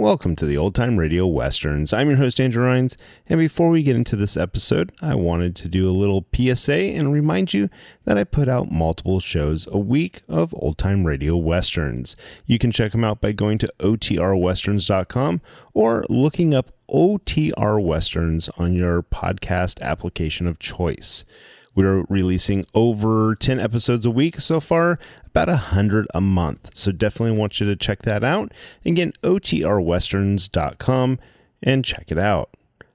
Welcome to the Old Time Radio Westerns. I'm your host, Andrew Rhynes, and before we get into this episode, I wanted to do a little PSA and remind you that I put out multiple shows a week of Old Time Radio Westerns. You can check them out by going to otrwesterns.com or looking up OTR Westerns on your podcast application of choice. We're releasing over 10 episodes a week so far, about 100 a month. So definitely want you to check that out. Again, otrwesterns.com and check it out.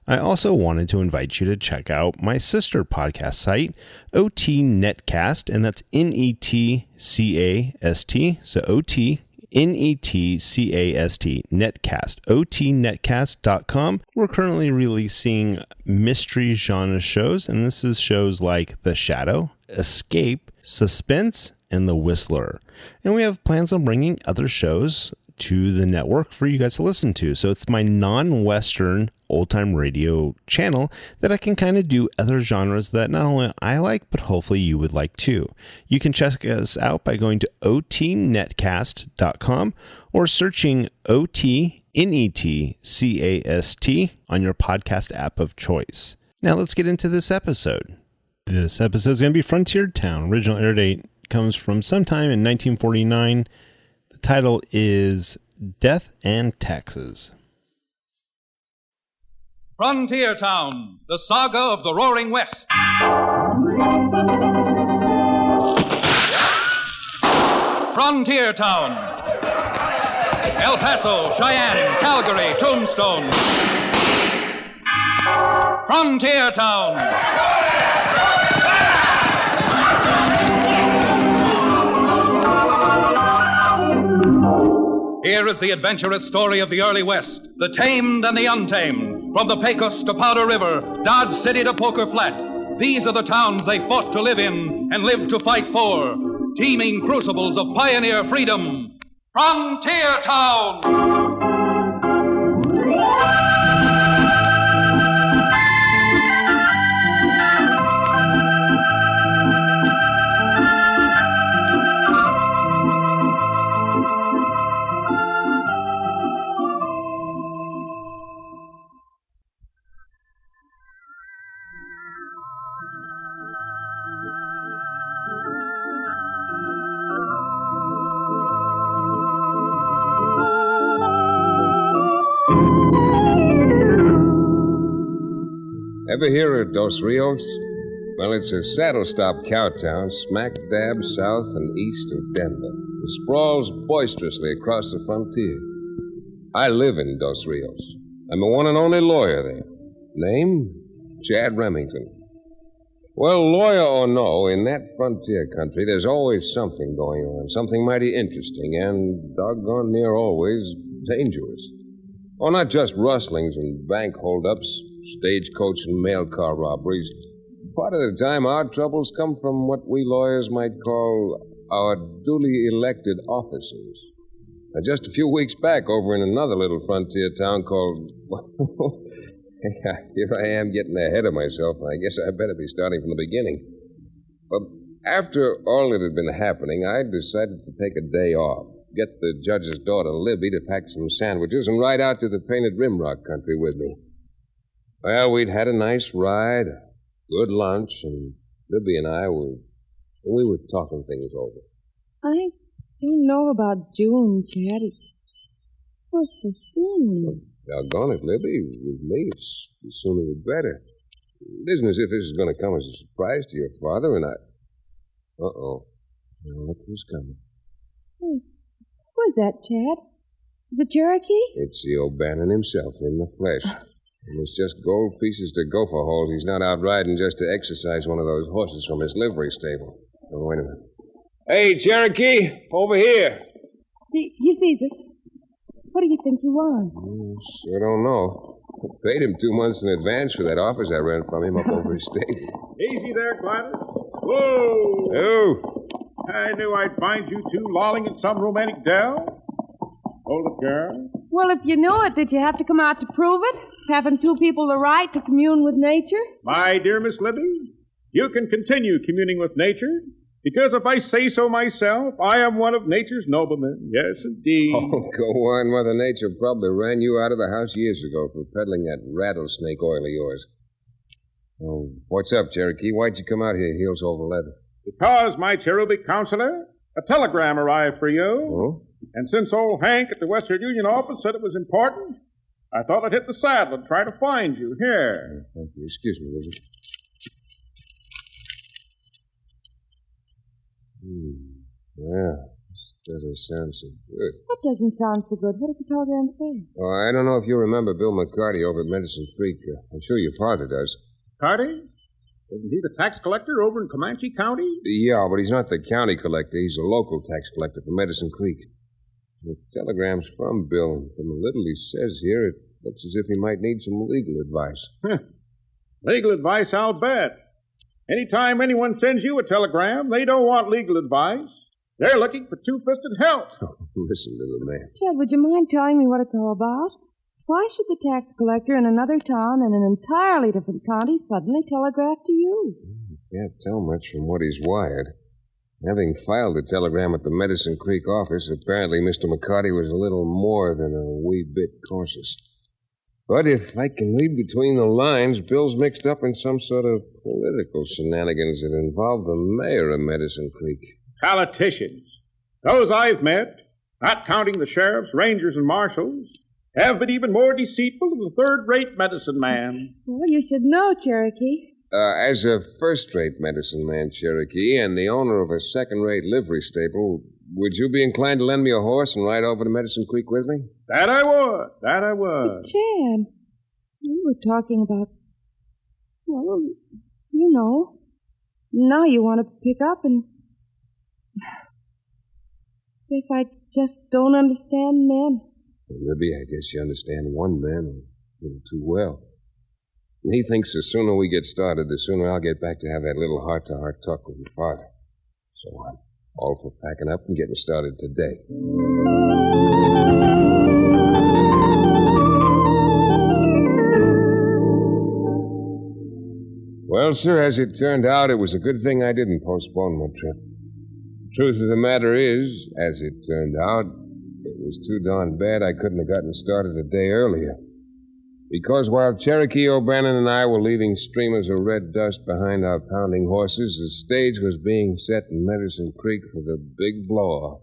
I also wanted to invite you to check out my sister podcast site, OT Netcast, and that's Netcast. So OT Netcast, Netcast, otnetcast.com. We're currently releasing mystery genre shows, and this is shows like The Shadow, Escape, Suspense, and The Whistler. And we have plans on bringing other shows to the network for you guys to listen to. So it's my non-Western old-time radio channel that I can kind of do other genres that not only I like, but hopefully you would like too. You can check us out by going to otnetcast.com or searching OTNETCAST on your podcast app of choice. Now let's get into this episode. This episode is going to be Frontier Town. Original air date comes from sometime in 1949. The title is Death and Taxes. Frontier Town, the saga of the Roaring West. Frontier Town. El Paso, Cheyenne, Calgary, Tombstone. Frontier Town. Here is the adventurous story of the early West, the tamed and the untamed. From the Pecos to Powder River, Dodge City to Poker Flat. These are the towns they fought to live in and lived to fight for. Teeming crucibles of pioneer freedom. Frontier Town! Ever hear of Dos Rios? Well, it's a saddle-stop cow town smack dab south and east of Denver. It sprawls boisterously across the frontier. I live in Dos Rios. I'm the one and only lawyer there. Name? Chad Remington. Well, lawyer or no, in that frontier country, there's always something going on, something mighty interesting and doggone near always dangerous. Oh, not just rustlings and bank holdups, stagecoach and mail car robberies. Part of the time, our troubles come from what we lawyers might call our duly elected officers. Now, just a few weeks back, over in another little frontier town called... Here I am getting ahead of myself, and I guess I better be starting from the beginning. But after all that had been happening, I decided to take a day off, get the judge's daughter, Libby, to pack some sandwiches and ride out to the Painted Rimrock country with me. Well, we'd had a nice ride, a good lunch, and Libby and I were talking things over. I don't know about June, Chad. What's so soon? Well, doggone it, Libby. With me, it's the sooner the better. It isn't as if this is going to come as a surprise to your father, and I... Uh-oh. Now look who's coming. Hey, who is that, Chad? Is it Cherokee? It's the O'Bannon himself in the flesh. And it's just gold pieces to gopher holes. He's not out riding just to exercise one of those horses from his livery stable. Oh, wait a minute. Hey, Cherokee, over here. He sees us. What do you think he wants? Sure don't know. I paid him 2 months in advance for that office I ran from him up over his stable. Easy there, Gladys. Whoa! Oh! I knew I'd find you two lolling in some romantic dell. Hold it, girl. Well, if you knew it, did you have to come out to prove it? Having two people the right to commune with nature? My dear Miss Libby, you can continue communing with nature, Because if I say so myself, I am one of nature's noblemen. Yes, indeed. Oh, go on. Mother Nature probably ran you out of the house years ago for peddling that rattlesnake oil of yours. Oh, what's up, Cherokee? Why'd you come out here heels over leather? Because, my cherubic counselor, a telegram arrived for you. Oh? And since old Hank at the Western Union office said it was important, I thought I'd hit the saddle and try to find you. Here. Thank you. Excuse me, will you? Well, this doesn't sound so good. That doesn't sound so good. What did the telegram say? Oh, I don't know if you remember Bill McCarty over at Medicine Creek. I'm sure your father does. Carty? Isn't he the tax collector over in Comanche County? Yeah, but he's not the county collector. He's a local tax collector from Medicine Creek. The telegram's from Bill, and from the little he says here, it looks as if he might need some legal advice. Legal advice, I'll bet. Anytime anyone sends you a telegram, they don't want legal advice. They're looking for two-fisted help. Oh, listen, little man. Chad, would you mind telling me what it's all about? Why should the tax collector in another town in an entirely different county suddenly telegraph to you? Can't tell much from what he's wired. Having filed the telegram at the Medicine Creek office, apparently Mr. McCarty was a little more than a wee bit cautious. But if I can read between the lines, Bill's mixed up in some sort of political shenanigans that involve the mayor of Medicine Creek. Politicians. Those I've met, not counting the sheriffs, rangers, and marshals, have been even more deceitful than the third-rate medicine man. Well, you should know, Cherokee. As a first-rate medicine man, Cherokee, and the owner of a second-rate livery stable, would you be inclined to lend me a horse and ride over to Medicine Creek with me? That I would. That I would. But, Chad, we were talking about, well, you know, now you want to pick up and... Guess I just don't understand men. Well, Libby, I guess you understand one man a little too well. And he thinks the sooner we get started, the sooner I'll get back to have that little heart-to-heart talk with your father. So I'm all for packing up and getting started today. Well, sir, as it turned out, it was a good thing I didn't postpone my trip. Truth of the matter is, as it turned out, it was too darn bad I couldn't have gotten started a day earlier. Because while Cherokee O'Bannon and I were leaving streamers of red dust behind our pounding horses, the stage was being set in Medicine Creek for the big blow-off.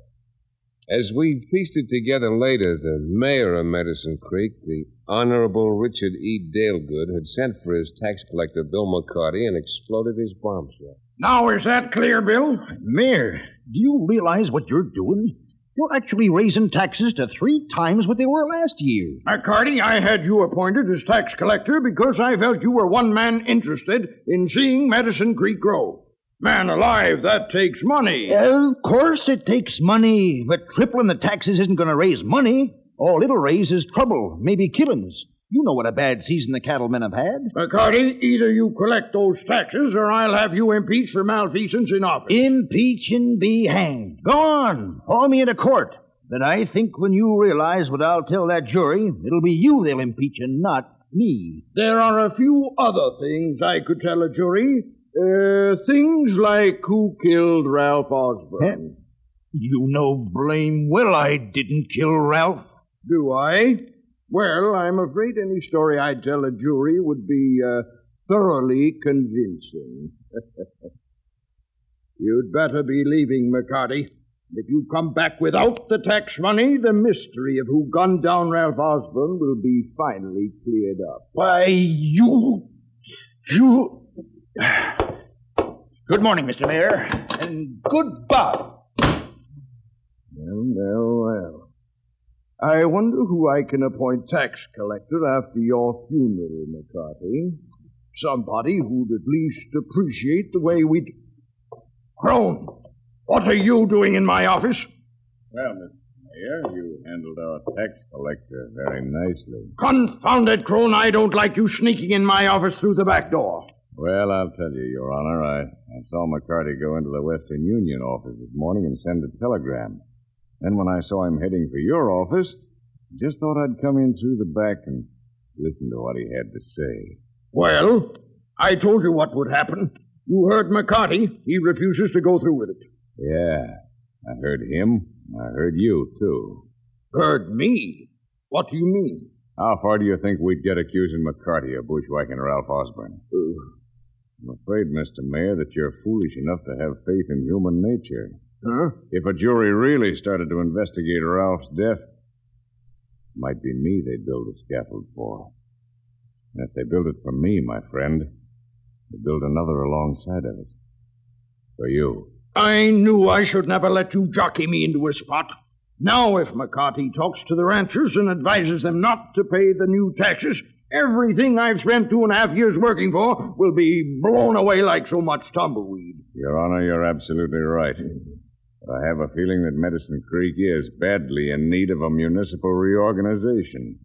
As we pieced it together later, the mayor of Medicine Creek, the Honorable Richard E. Dalegood, had sent for his tax collector, Bill McCarty, and exploded his bombshell. Now, is that clear, Bill? Mayor, do you realize what you're doing? You're actually raising taxes to 3 times what they were last year. McCarty, I had you appointed as tax collector because I felt you were one man interested in seeing Medicine Creek grow. Man alive, that takes money. Of course it takes money, but tripling the taxes isn't going to raise money. All it'll raise is trouble, maybe killings. You know what a bad season the cattlemen have had. McCarty, either you collect those taxes or I'll have you impeached for malfeasance in office. Impeach and be hanged. Go on, haul me into court. But I think when you realize what I'll tell that jury, it'll be you they'll impeach and not me. There are a few other things I could tell a jury. Things like who killed Ralph Osborne. You know blame well I didn't kill Ralph. Do I? Well, I'm afraid any story I'd tell a jury would be thoroughly convincing. You'd better be leaving, McCarty. If you come back without the tax money, the mystery of who gunned down Ralph Osborne will be finally cleared up. Why, you... Good morning, Mr. Mayor, and goodbye. Well. I wonder who I can appoint tax collector after your funeral, McCarty. Somebody who'd at least appreciate the way we... Crone, what are you doing in my office? Well, Mr. Mayor, you handled our tax collector very nicely. Confounded Crone, I don't like you sneaking in my office through the back door. Well, I'll tell you, Your Honor, I saw McCarty go into the Western Union office this morning and send a telegram. Then when I saw him heading for your office, I just thought I'd come in through the back and listen to what he had to say. Well, I told you what would happen. You heard McCarty. He refuses to go through with it. Yeah, I heard him. I heard you, too. Heard me? What do you mean? How far do you think we'd get accusing McCarty of bushwhacking Ralph Osborne? I'm afraid, Mr. Mayor, that you're foolish enough to have faith in human nature. Huh? If a jury really started to investigate Ralph's death, it might be me they'd build a scaffold for. And if they build it for me, my friend, they'd build another alongside of it. For you. I knew I should never let you jockey me into a spot. Now, if McCarty talks to the ranchers and advises them not to pay the new taxes, everything I've spent 2.5 years working for will be blown away like so much tumbleweed. Your Honor, you're absolutely right. But I have a feeling that Medicine Creek is badly in need of a municipal reorganization.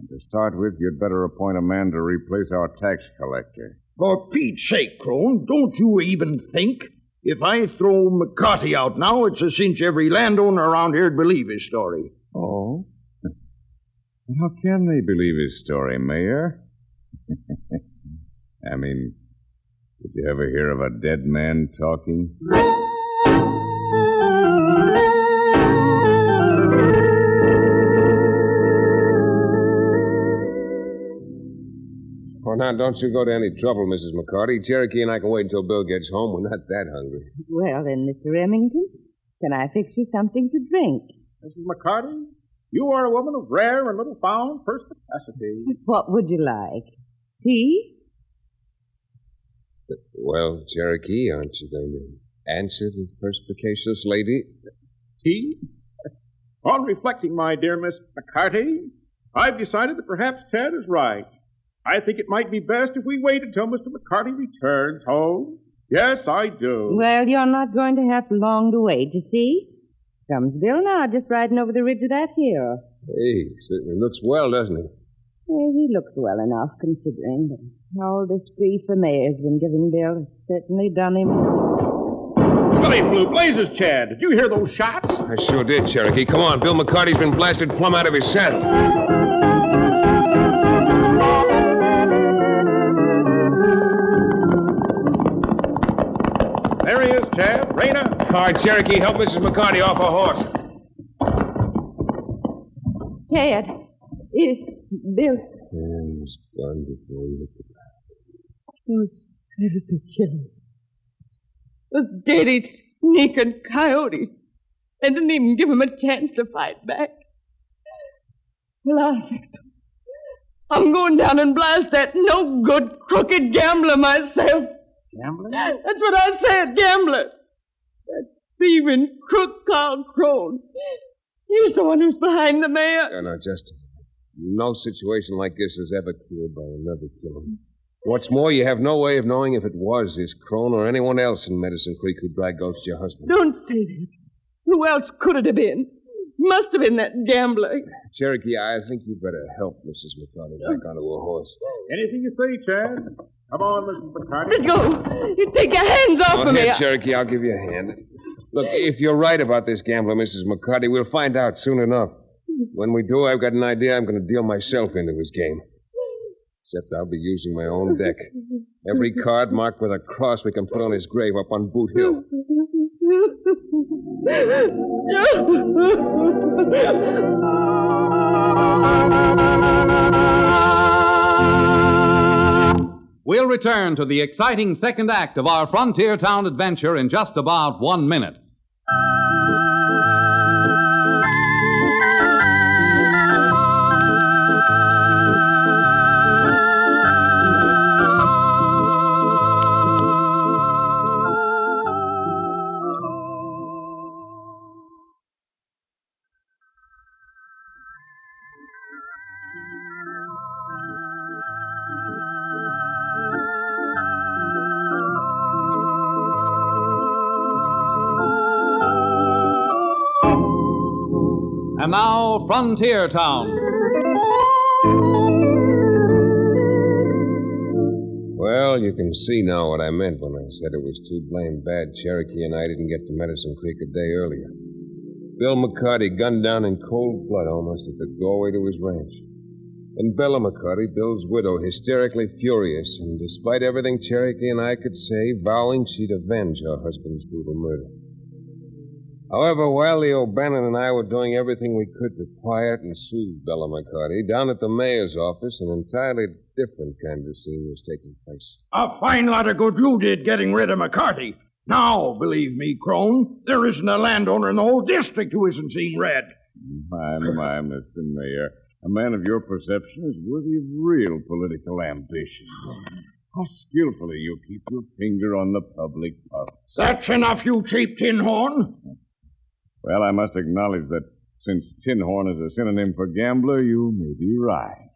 And to start with, you'd better appoint a man to replace our tax collector. For Pete's sake, Crone, don't you even think? If I throw McCarty out now, it's a cinch every landowner around here'd believe his story. Oh? How can they believe his story, Mayor? I mean, did you ever hear of a dead man talking? Oh, now, don't you go to any trouble, Mrs. McCarty. Cherokee and I can wait until Bill gets home. We're not that hungry. Well, then, Mr. Remington, can I fix you something to drink? Mrs. McCarty, you are a woman of rare and little found perspicacity. What would you like? Tea? Well, Cherokee, aren't you going to answer the perspicacious lady? Tea? On reflecting, my dear Miss McCarty, I've decided that perhaps Ted is right. I think it might be best if we wait until Mr. McCarty returns home. Yes, I do. Well, you're not going to have long to wait, you see. Comes Bill now, just riding over the ridge of that hill. Hey, certainly looks well, doesn't he? Well, he looks well enough, considering. All this grief the mayor's been giving Bill has certainly done him. Billy Blue Blazes, Chad. Did you hear those shots? I sure did, Cherokee. Come on, Bill McCarty's been blasted plumb out of his saddle. There he is, Chad. Raina. All right, Cherokee, help Mrs. McCarty off her horse. Chad, is Bill... And he's gone before you hit the ground. Those terrible killers. Those dirty, sneaking coyotes. They didn't even give him a chance to fight back. Well, I'll fix them. I'm going down and blast that no-good, crooked gambler myself. Gambler? That's what I said, gambler. That thieving crook called Crone. He's the one who's behind the mayor. No, just no situation like this is ever cured by another killing. What's more, you have no way of knowing if it was this Crone or anyone else in Medicine Creek who dragged Ghost your husband. Don't say that. Who else could it have been? Must have been that gambler. Cherokee, I think you'd better help Mrs. McCarty back onto her horse. Anything you say, Chad. Come on, Mrs. McCarty. Let go. You take your hands off of me. Here, Cherokee, I'll give you a hand. Look, if you're right about this gambler, Mrs. McCarty, we'll find out soon enough. When we do, I've got an idea I'm going to deal myself into his game. Except I'll be using my own deck. Every card marked with a cross we can put on his grave up on Boot Hill. We'll return to the exciting second act of our frontier town adventure in just about 1 minute. And now, Frontier Town. Well, you can see now what I meant when I said it was too blamed bad Cherokee and I didn't get to Medicine Creek a day earlier. Bill McCarty gunned down in cold blood almost at the doorway to his ranch. And Bella McCarty, Bill's widow, hysterically furious, and despite everything Cherokee and I could say, vowing she'd avenge her husband's brutal murder. However, while Leo Bannon and I were doing everything we could to quiet and soothe Bella McCarty, down at the mayor's office, an entirely different kind of scene was taking place. A fine lot of good you did getting rid of McCarty. Now, believe me, Crone, there isn't a landowner in the whole district who isn't seeing red. My, Mr. Mayor. A man of your perception is worthy of real political ambition. How skillfully you keep your finger on the public pulse. That's enough, you cheap tin horn. Well, I must acknowledge that since tin horn is a synonym for gambler, you may be right.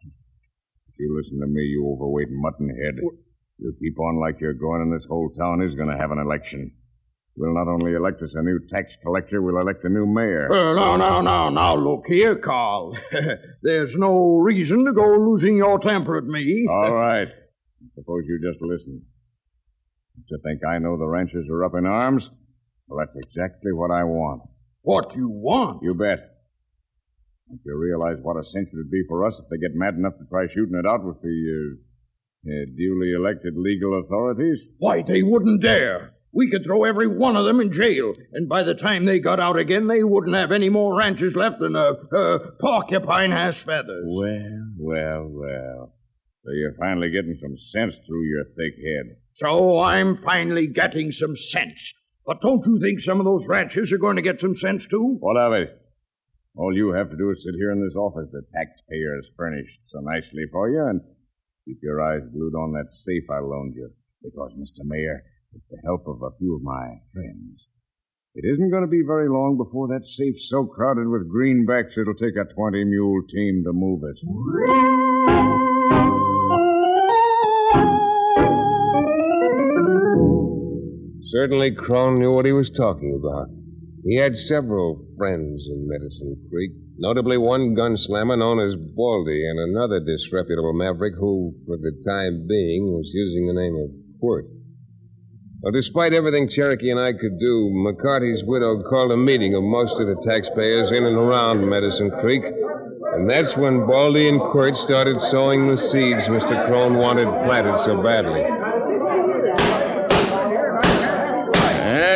If you listen to me, you overweight muttonhead. You keep on like you're going, and this whole town is going to have an election. We'll not only elect us a new tax collector, we'll elect a new mayor. Now, look here, Carl. There's no reason to go losing your temper at me. All right. Suppose you just listen. Don't you think I know the ranchers are up in arms? Well, that's exactly what I want. What you want? You bet. Don't you realize what a cinch it would be for us if they get mad enough to try shooting it out with the duly elected legal authorities? Why, they wouldn't dare. We could throw every one of them in jail, and by the time they got out again, they wouldn't have any more ranches left than a porcupine has feathers. Well. So you're finally getting some sense through your thick head. So I'm finally getting some sense. But don't you think some of those ranchers are going to get some sense, too? What of it? All you have to do is sit here in this office the taxpayers furnished so nicely for you and keep your eyes glued on that safe I loaned you. Because, Mr. Mayor, with the help of a few of my friends, it isn't going to be very long before that safe's so crowded with greenbacks it'll take a 20-mule team to move it. Certainly, Crone knew what he was talking about. He had several friends in Medicine Creek, notably one gunslammer known as Baldy and another disreputable maverick who, for the time being, was using the name of Quirt. Well, despite everything Cherokee and I could do, McCarty's widow called a meeting of most of the taxpayers in and around Medicine Creek, and that's when Baldy and Quirt started sowing the seeds Mr. Crone wanted planted so badly.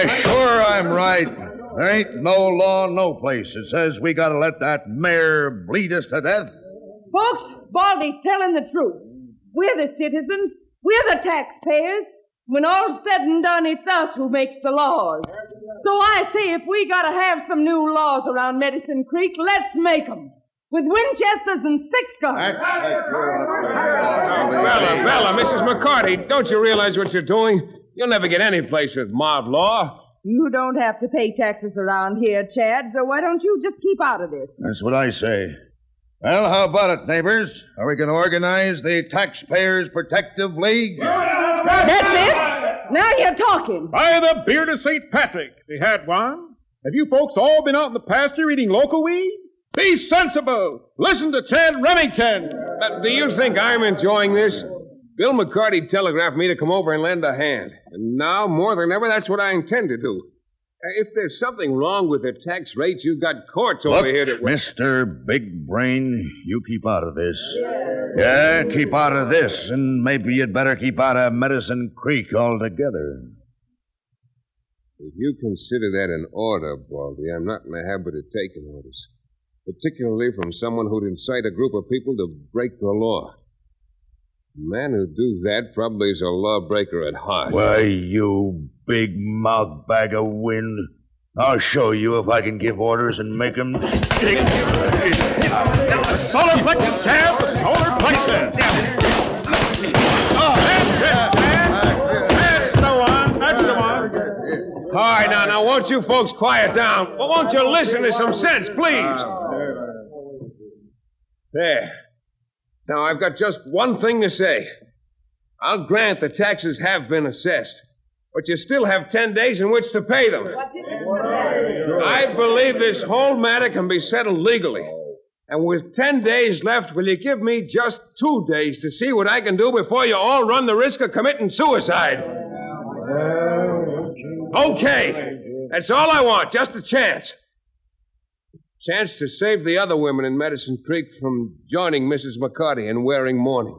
Sure, I'm right. There ain't no law no place that says we gotta let that mare bleed us to death. Folks, Baldy's telling the truth. We're the citizens. We're the taxpayers. When all's said and done, it's us who makes the laws. So I say if we gotta have some new laws around Medicine Creek, let's make them. With Winchesters and six guns. Bella, Mrs. McCarty, don't you realize what you're doing? You'll never get any place with mob law. You don't have to pay taxes around here, Chad, so why don't you just keep out of this? That's what I say. Well, how about it, neighbors? Are we going to organize the Taxpayers Protective League? That's it. Now you're talking. By the beard of St. Patrick, they had one. Have you folks all been out in the pasture eating local weed? Be sensible. Listen to Chad Remington. Do you think I'm enjoying this? Bill McCarty telegraphed me to come over and lend a hand. And now, more than ever, that's what I intend to do. If there's something wrong with the tax rates, you've got courts over here that... Mr. Big Brain, you keep out of this. Yeah, keep out of this, and maybe you'd better keep out of Medicine Creek altogether. If you consider that an order, Baldy, I'm not in the habit of taking orders. Particularly from someone who'd incite a group of people to break the law. A man who'd do that probably is a lawbreaker at heart. Why, you big mouth bag of wind. I'll show you if I can give orders and make them stick. Solar plexus, Chad! The solar plexus! Oh, that's the one! That's the one! All right, now, won't you folks quiet down? Well, won't you listen to some sense, please? There. Now, I've got just one thing to say. I'll grant the taxes have been assessed, but you still have 10 days in which to pay them. I believe this whole matter can be settled legally. And with 10 days left, will you give me just 2 days to see what I can do before you all run the risk of committing suicide? Okay. That's all I want, just a chance. Chance to save the other women in Medicine Creek from joining Mrs. McCarty in wearing mourning.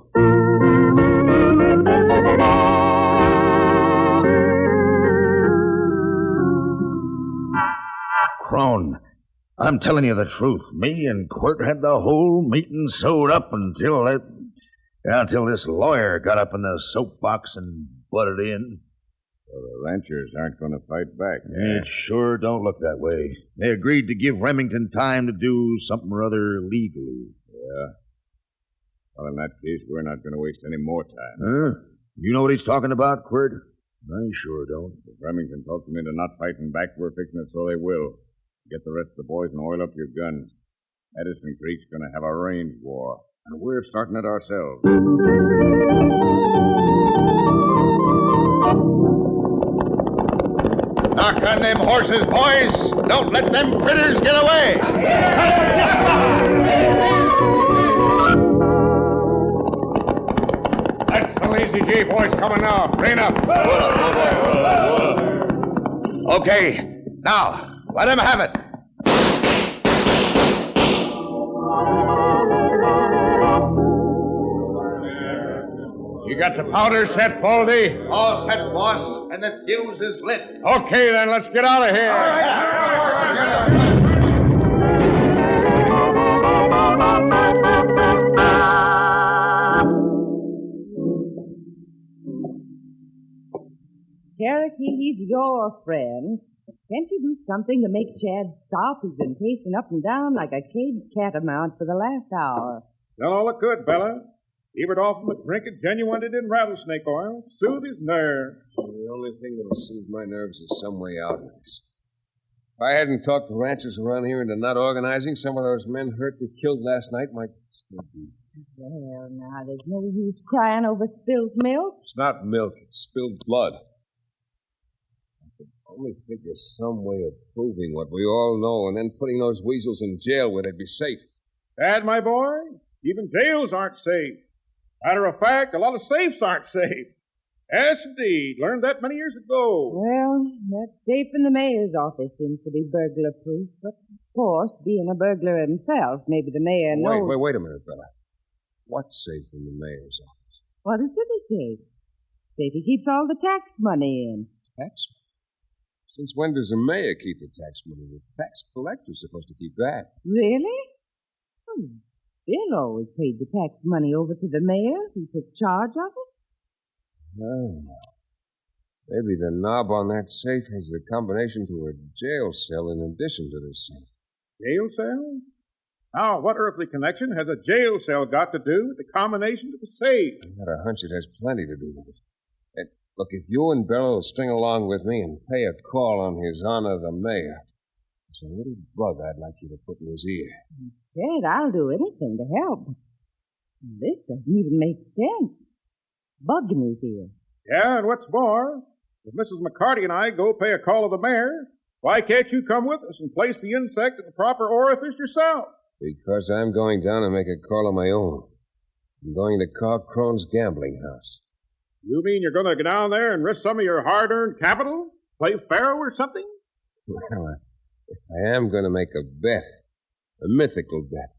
Crone, I'm telling you the truth. Me and Quirt had the whole meeting sewed up until this lawyer got up in the soapbox and butted in. So the ranchers aren't going to fight back. It sure don't look that way. They agreed to give Remington time to do something rather legally. Yeah. Well, in that case, we're not going to waste any more time. Huh? You know what he's talking about, Quirt? I sure don't. If Remington talks them into not fighting back, we're fixing it so they will. Get the rest of the boys and oil up your guns. Medicine Creek's going to have a range war, and we're starting it ourselves. Knock on them horses, boys. Don't let them critters get away. That's the Lazy J boys coming now. Rein up. Okay, now, let them have it. You got the powder set, Baldy? All set, boss, and the fuse is lit. Okay, then, let's get out of here. All right. Cherokee, he's your friend. Can't you do something to make Chad stop? He's been pacing up and down like a caged catamount for the last hour. Don't all look good, Bella. Keep it off him a drink of genuine in rattlesnake oil. Soothe his nerves. The only thing that'll soothe my nerves is some way out of this. If I hadn't talked the ranchers around here into not organizing, some of those men hurt and killed last night might still be. Well, now, there's no use crying over spilled milk. It's not milk, it's spilled blood. I could only think of some way of proving what we all know and then putting those weasels in jail where they'd be safe. Dad, my boy, even jails aren't safe. Matter of fact, a lot of safes aren't safe. Yes, indeed. Learned that many years ago. Well, that safe in the mayor's office seems to be burglar-proof. But, of course, being a burglar himself, maybe the mayor knows... Wait a minute, Bella. What's safe in the mayor's office? What is it, safe? Safe he keeps all the tax money in. Tax money? Since when does the mayor keep the tax money? The tax collector's supposed to keep that. Really? Bill always paid the tax money over to the mayor who took charge of it. Oh. Maybe the knob on that safe has the combination to a jail cell in addition to the safe. Jail cell? Now, what earthly connection has a jail cell got to do with the combination to the safe? I got a hunch it has plenty to do with it. And look, if you and Bella will string along with me and pay a call on His Honor the Mayor, there's a little bug I'd like you to put in his ear. Dad, I'll do anything to help. This doesn't even make sense. Bug in his ear. Yeah, and what's more, if Mrs. McCarty and I go pay a call to the mayor, why can't you come with us and place the insect in the proper orifice yourself? Because I'm going down and make a call of my own. I'm going to Carl Crone's gambling house. You mean you're going to go down there and risk some of your hard-earned capital? Play faro or something? Well, I am going to make a bet. A mythical bet.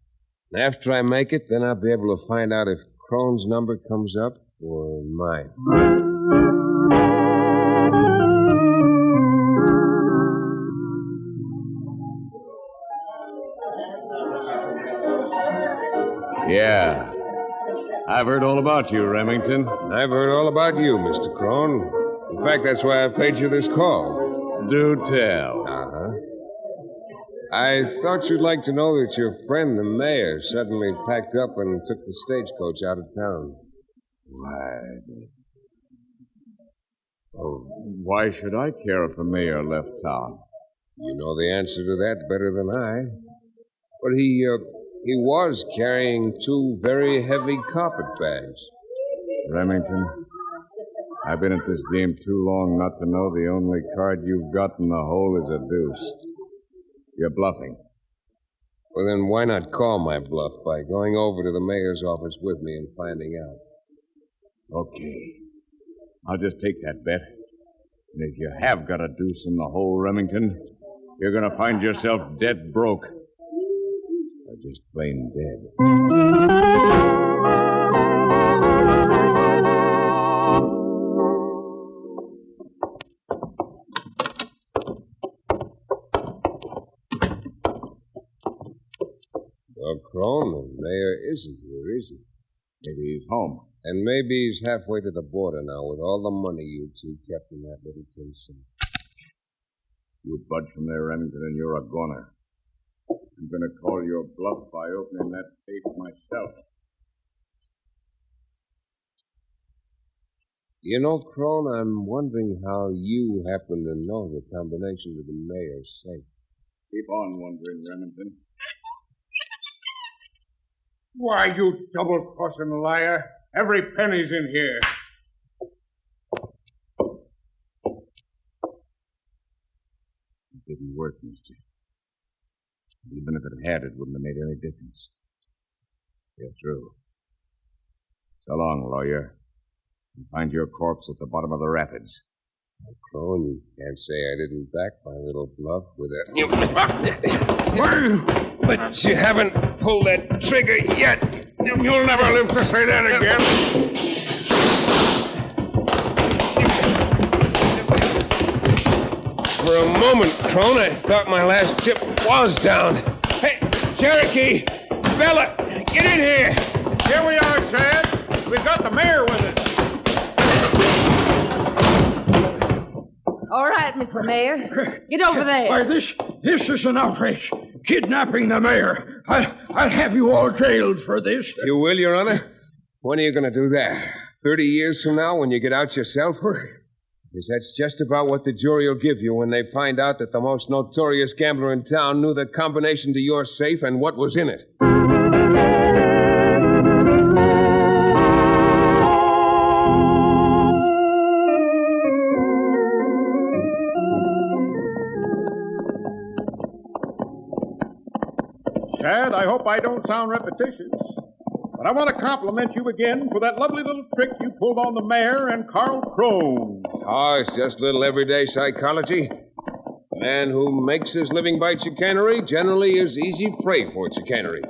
And after I make it, then I'll be able to find out if Crone's number comes up or mine. Yeah. I've heard all about you, Remington. I've heard all about you, Mr. Crone. In fact, that's why I paid you this call. Do tell. Uh-huh. I thought you'd like to know that your friend, the mayor, suddenly packed up and took the stagecoach out of town. Why should I care if the mayor left town? You know the answer to that better than I. But he was carrying 2 very heavy carpet bags. Remington, I've been at this game too long not to know the only card you've got in the hole is a deuce. You're bluffing. Well, then why not call my bluff by going over to the mayor's office with me and finding out? Okay. I'll just take that bet. And if you have got a deuce in the hole, Remington, you're going to find yourself dead broke. just plain dead. Well, Crone, the mayor isn't here, is he? Maybe he's home. And maybe he's halfway to the border now with all the money you two kept in that little tin safe. You budge from there, Remington, and you're a goner. I'm going to call your bluff by opening that safe myself. You know, Crone, I'm wondering how you happen to know the combination to the mayor's safe. Keep on wondering, Remington. Why, you double-crossing liar. Every penny's in here. It didn't work, mister. Even if it had, it wouldn't have made any difference. You're through. So long, lawyer. And find your corpse at the bottom of the rapids. Well, Crone, you can't say I didn't back my little bluff with that. But you haven't pulled that trigger yet. You'll never live to say that again. For a moment, Crone, I thought my last chip was down. Hey, Cherokee! Bella! Get in here! Here we are, Chad. We've got the mayor with us. All right, Mr. Mayor. Get over there. Why, this is an outrage. Kidnapping the mayor. I'll have you all jailed for this. You will, Your Honor? When are you going to do that? 30 years from now when you get out yourself? Because that's just about what the jury will give you when they find out that the most notorious gambler in town knew the combination to your safe and what was in it. Chad, I hope I don't sound repetitious, but I want to compliment you again for that lovely little trick you pulled on the mayor and Carl Crone. Oh, it's just little everyday psychology. A man who makes his living by chicanery generally is easy prey for chicanery.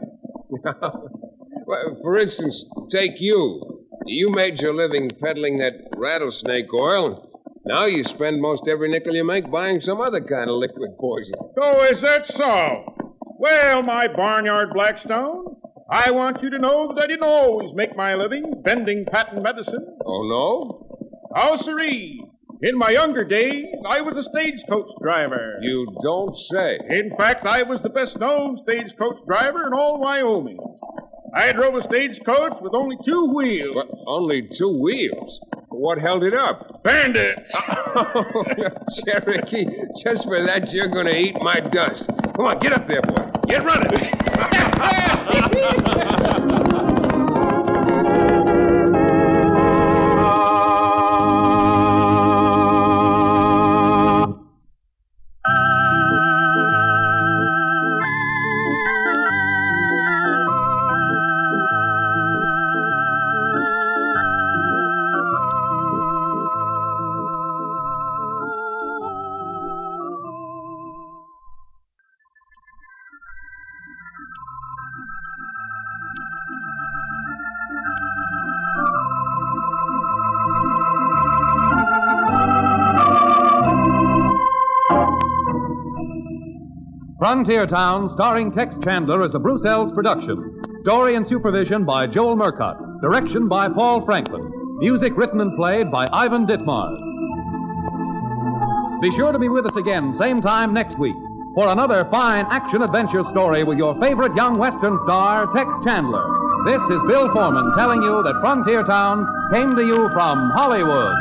Well, for instance, take you. You made your living peddling that rattlesnake oil. Now you spend most every nickel you make buying some other kind of liquid poison. Oh, is that so? Well, my barnyard Blackstone, I want you to know that I didn't always make my living vending patent medicine. Oh, no? Oh, siree. In my younger days, I was a stagecoach driver. You don't say. In fact, I was the best-known stagecoach driver in all Wyoming. I drove a stagecoach with only 2 wheels. What, only 2 wheels? What held it up? Bandits! Oh, Cherokee, just for that, you're going to eat my dust. Come on, get up there, boy. Get running. Frontier Town, starring Tex Chandler, is a Bruce Ells production. Story and supervision by Joel Murcott. Direction by Paul Franklin. Music written and played by Ivan Ditmars. Be sure to be with us again, same time next week, for another fine action-adventure story with your favorite young Western star, Tex Chandler. This is Bill Foreman telling you that Frontier Town came to you from Hollywood.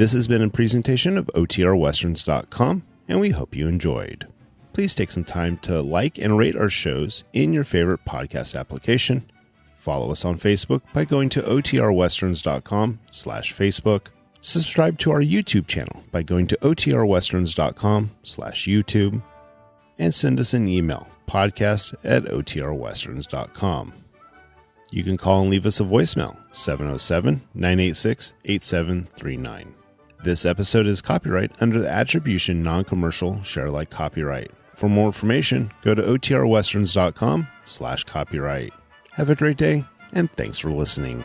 This has been a presentation of OTRWesterns.com, and we hope you enjoyed. Please take some time to like and rate our shows in your favorite podcast application. Follow us on Facebook by going to OTRWesterns.com/Facebook. Subscribe to our YouTube channel by going to OTRWesterns.com/YouTube. And send us an email, podcast@OTRWesterns.com. You can call and leave us a voicemail, 707-986-8739. This episode is copyright under the Attribution Non-Commercial Share Alike Copyright. For more information, go to OTRWesterns.com/copyright. Have a great day, and thanks for listening.